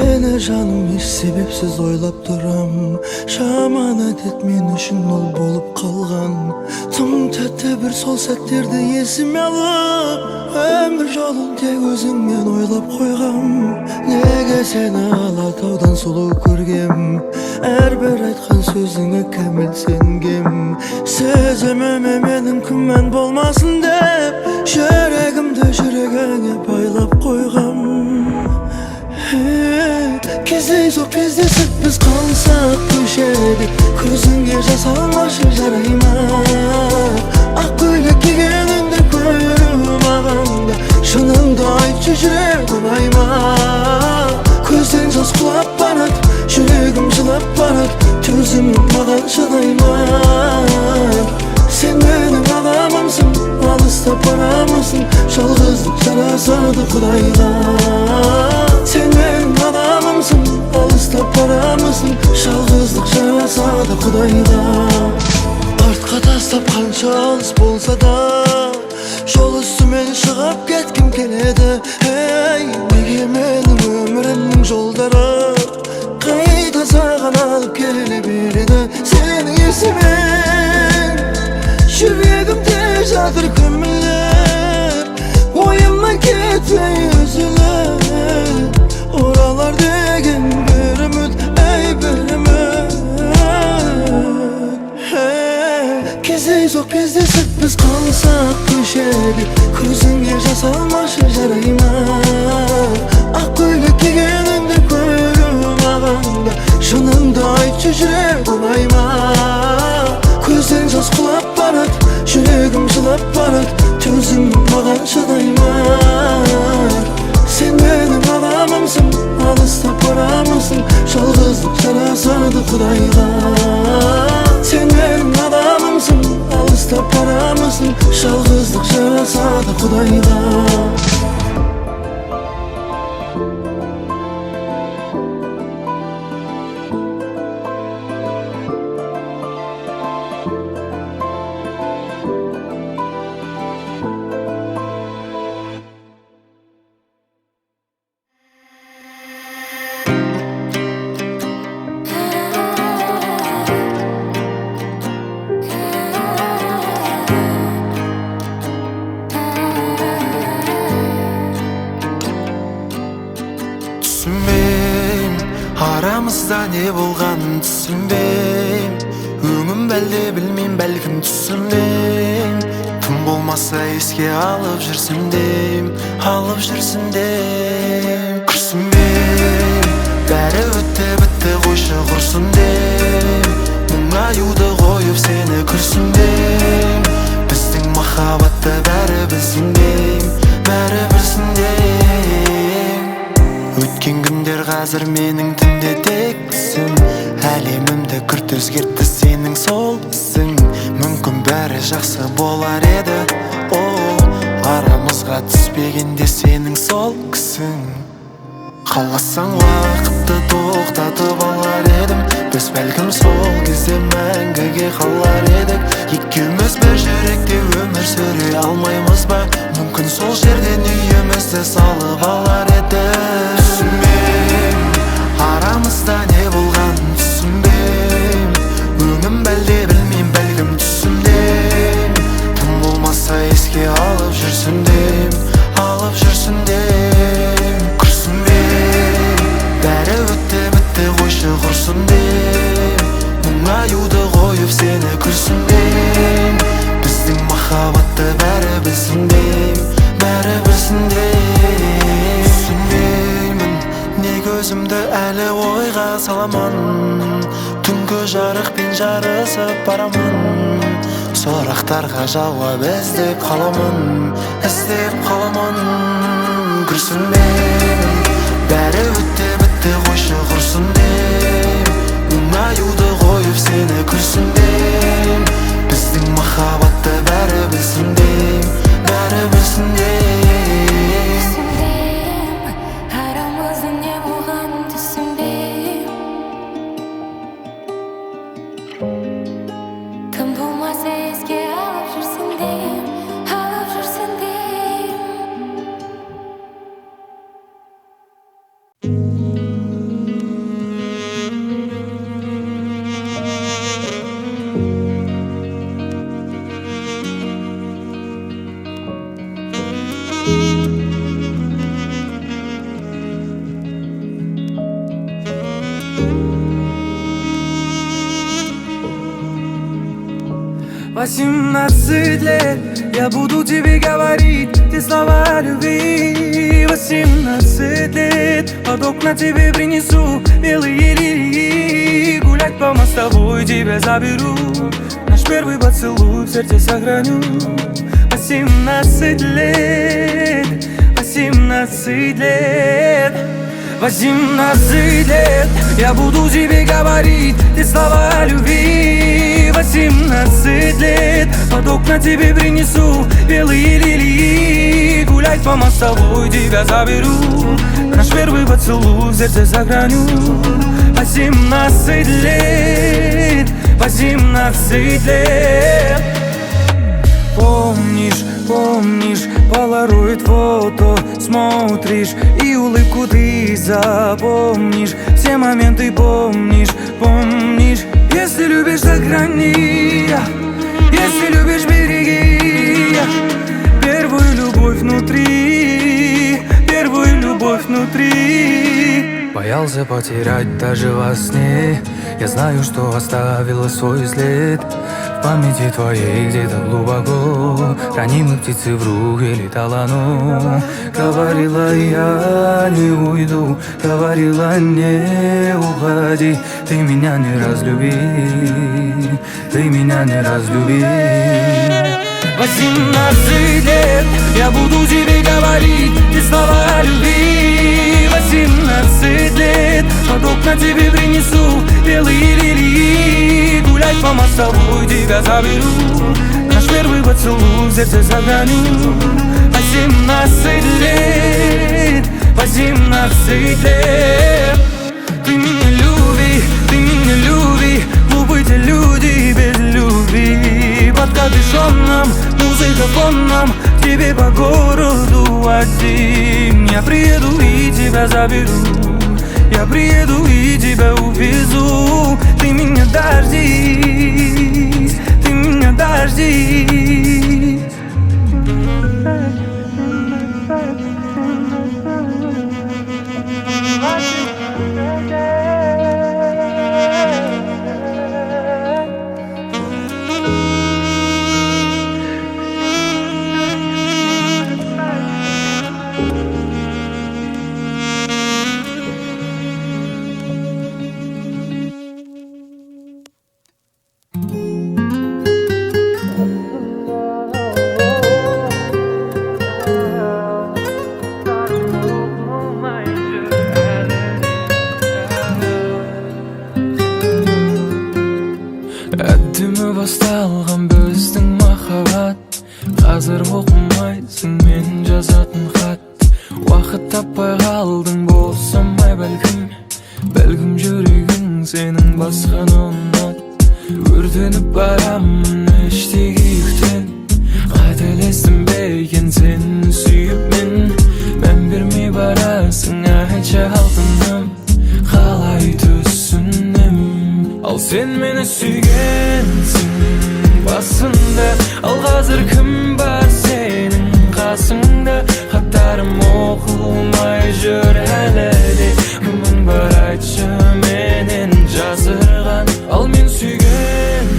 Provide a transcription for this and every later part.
Seni canım hiç sebepsiz oylap duram. Şamanat et men üçün ol bolup kalgan. Tım tete bir sol setlerdi esime alıp, ömür jolun tek özüңmen oylap koygam. Nege seni Alataudan sulu көргем, әрбір айтқан сөзіңе кәміл сенгем. Сезіміме менің күмән болмасын деп, жүрегімді жүрегіңе байлап қойғам. Кездейсоқ кездесіп біз қалсақ көшеде, көзіңе жас алмашы жарай ма? Ақ көйлек кигеніңді көріп мағанда, шыныңды айтшы жүрегім ай ма? Көзден жас құлап барады, жүрегім жылап барады, төзімім маған шыдай ма? Сен менің адамымсың, алыстап барамысың, жалғыздық жарасады құдайға. Сен менің адамымсың, алыстап барамысың, жалғыздық жарасады құдайға. Артқа тастап қанша алыс болса да, жол үстімен шығып кеткім келеді. Неге менің өмірімнің жолдары қайда саған алып келе береді? Сенің есімің жүрегімде жатыр көміліп, ойымнан кетпей үзіліп. Оралар деген бір үміт, әй бір үміт. Кездейсоқ кездесіп біз қалсақ көшеде, көзіңе жас алмашы жарай ма? Ақ көйлек кигеніңді көріп мағанда, шыныңды айтшы жүрегім ай ма? Көзден жас құлап барады, жүрегім жылап барады, төзімім маған шыдай ма? Сен менің адамымсың, алыстап барамысың, жалғыздық жарасады құдайға. Сен менің адамымсың, алыстап барамысың, жалғыздық жарасады құдайға. Арамызда не болғанын түсінбейм, өңім бәлде білмейм, бәлкім түсінбейм. Тым болмаса еске алып жүрсін дейм, алып жүрсін дейм. Күрсінбейм, бәрі өтті бітті қойшы құрсын дейм. Мұңаюды қойып сені күрсін дейм. Біздің махаббатты бәрі білсін дейм, бәрі білсін дейм. Өткен күндер қазір менің түнде тексің, әлемімді күрт өзгертті сенің сол ісің. Мүмкін бәрі жақсы болар еді, арамызға түспегенде сенің сол кісің. Қаласаң уақытты тоқтатып алар едім, біз бәлкім сол кезде мәңгіге қалар едік. Екеуміз бір жүректе өмір сүре алмаймыз ба? Мүмкін сол жерден үйімізді салып алар едік. Түсінбейм, арамызда не болғанын түсінбейм, өңім бәлде білмейм, бәлкім түсіндейм. Тым болмаса еске алып жүрсін дейм, алып жүрсін дейм. Күрсінбейм, бәрі өтті бітті қойшы құрсын дейм. Мұңаюды қойып сені күрсін дейм. Біздің махаббатты бәрі білсін дейм, бәрі білсін дейм. Түсінбеймін, неге өзімді әлі ойға саламын, түнгі жарықпен жарысып барамын. Сұрақтарға жауап іздеп қаламын, іздеп қаламын. Күрсінбеймін, бәрі өтті бітті қойшы құрсын дейм. Мұңаюды қойып сені күрсін дейм. Біздің махаббатты бәрі білсін дейм, бәрі білсін дейм. Арамызда не болғанын түсінбейм, тым болмаса еске алып жүрсін дейм, алып жүрсін дейм. 18 лет, я буду тебе говорить те слова любви. 18 лет, под окна тебе принесу белые лилии. Гулять по мостовой тебя заберу, наш первый поцелуй в сердце сохраню. 18 лет, 18 лет, 18 лет, я буду тебе говорить те слова любви. 18 лет, под окна тебе принесу белые лилии. Гулять по мостовой тебя заберу, наш первый поцелуй в сердце сохраню. 18 лет, 18 лет. Помнишь, помнишь, полароид фото смотришь, и улыбку ты запомнишь. Все моменты помнишь, помнишь. Если любишь, сохрани, если любишь, береги первую любовь внутри, первую любовь внутри. Боялся потерять даже во сне, я знаю, что оставила свой след в памяти твоей где-то глубоко. Ранимой птицы в руке летала, но говорила я не уйду, говорила не уходи. Ты меня не разлюби, ты меня не разлюби. 18 лет, я буду тебе говорить те слова любви. 18 лет, под окна тебе принесу белые лилии. Гулять по мостовой тебя заберу, наш первый поцелуй в сердце сохраню. 18 лет, 18 лет. Ты меня люби, ты меня люби, мы те люди без любви. Под капюшоном, музыка фоном, к тебе по городу один. Я приеду и тебя заберу, я приеду и тебя увезу. Ты меня дождись, ты меня дождись. Әдемі басталған біздің махаббат, қазір оқымайсың мен жазатын хат. Уақыт таппай қалдың болсамай бәлкім, бәлкім жүрегің сенің басқаны ұнат. Өртеніп барамын іштегі күйіктен, қателестім бе екен сені сүйіп мен. Мән бермей барасың, айтшы алтыным, қалай түсінем. Ал сен мені сүйгенсің басында, ал қазір кім бар сенің қасыңда? Хаттарым оқылмай жүр әлі де, кімің бар айтшы менен жасырған? Ал мен сүйген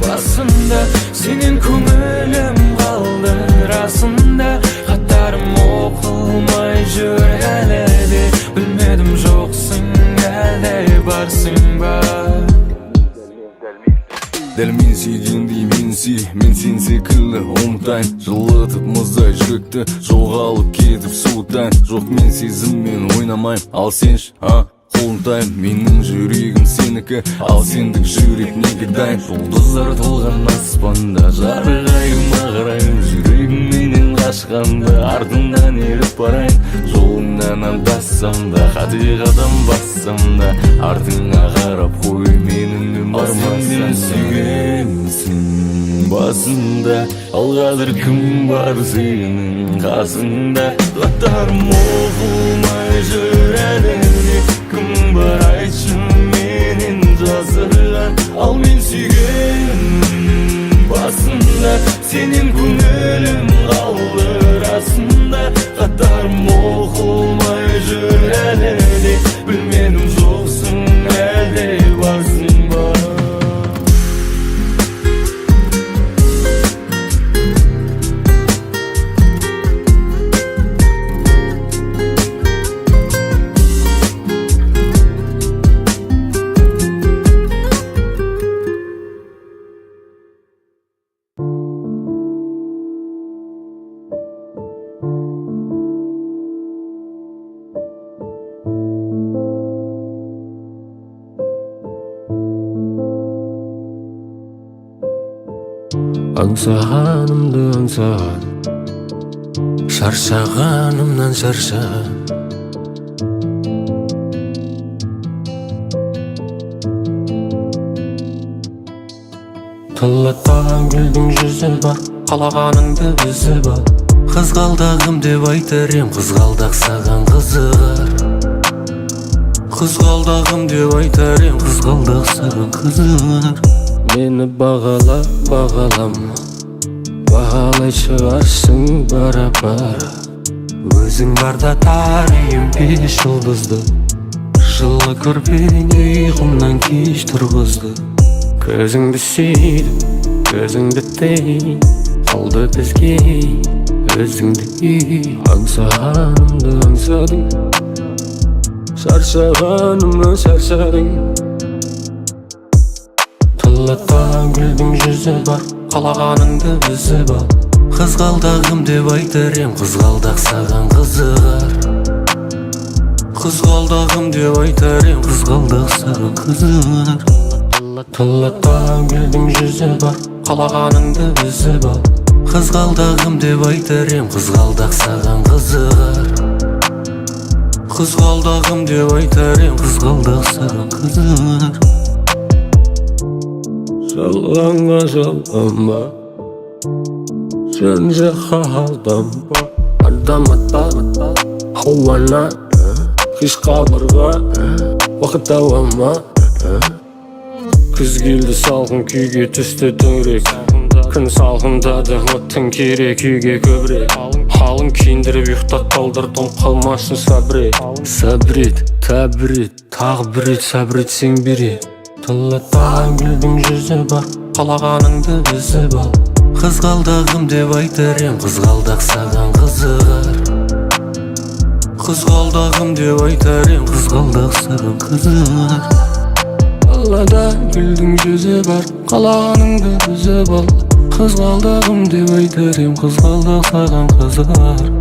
басында, сенен көңілім қалды расында. Хаттарым оқылмай жүр әлі де, білмедім жоқсың әлде барсың ба? Дәл мен сүйгендей мен сүй, мен сен секілді ұмытайын. Жылытып мұздай жүректі, жоғалып кетіп суытайын. Жоқ, мен сезіммен ойнамайым, ал сенші, қолымтайым. Менің жүрегім сенікі, ал сендік жүрек неге дайын? Жұлдыздар толған аспанда, жарығайым ағырайым. Жүрегім менен қашқанда, артыңнан еріп барайын. Жолыңнан адассам да, қате қадам бассам да, артыңа қарап қой, менің бармасам. Сүйгенсің басында, ал қазір кім бар сенің қасыңда? Хаттарым оқылмай жүр әлі де, кім бар айтшы менен жасырған? Ал мен сүйген басында, сенен көңілім қалды расында. Хаттарым оқылмай жүр әлі де, білмедім жоқсың әлде барсың ба? Аңсағанымды аңсаған, шаршағанымнан шаршаған. Тылатпаған гүлдің жүзі бар, қалағаныңды үзіп ал. Қызғалдағым деп айтар ем, қызғалдақ саған қызығар. Қызғалдағым деп айтар ем, қызғалдақ саған қызығар. Мені бағала, бағалама, бағалай шығарсың бара-бара. Өзің барда тарихым беш жұлдызды, жылы көрпең ұйқымнан кеш тұрғызды. Көзіңді сүйдім, көзіңді тей, қалды бізге өзіңді ей. Аңсағанымды аңсадың, шаршағанымды шаршадың. Тылатпаған гүлдің жүзі бар, қалағаныңды үзіп ал. Қызғалдағым деп айтар ем, қызғалдақ саған қызығар. Қызғалдағым деп айтар ем, қызғалдақ саған қызығар. Тылатпаған гүлдің жүзі бар, қалағаныңды үзіп ал. Қызғалдағым деп айтар ем, қызғалдақ саған қызығар. Қызғалдағым деп айтар ем, қызғалдақ саған қызығар. Жалғанға жалғанба, жөн жаққа алданба. Адаматта ауана, қиш қабырға, уақыт ауама. Күз келді салқын күйге түсті төңірек, күн салқындады оттың керек күйге көбірек. Қалың киіндіріп ұйықтат балдар том қалмасын сабрет. Сабрет, тәбірет, тағы бір рет сабретсең берет. Тылатпаған гүлдің жүзі бар, қалағаныңды үзіп ал. Қызғалдағым деп айтар ем, қызғалдақ саған қызығар. Қызғалдағым деп айтар ем, қызғалдақ саған қызығар. Қалада гүлдің жүзі бар, қалағаныңды үзіп ал. Қызғалдағым деп айтар ем, қызғалдақ саған қызығар.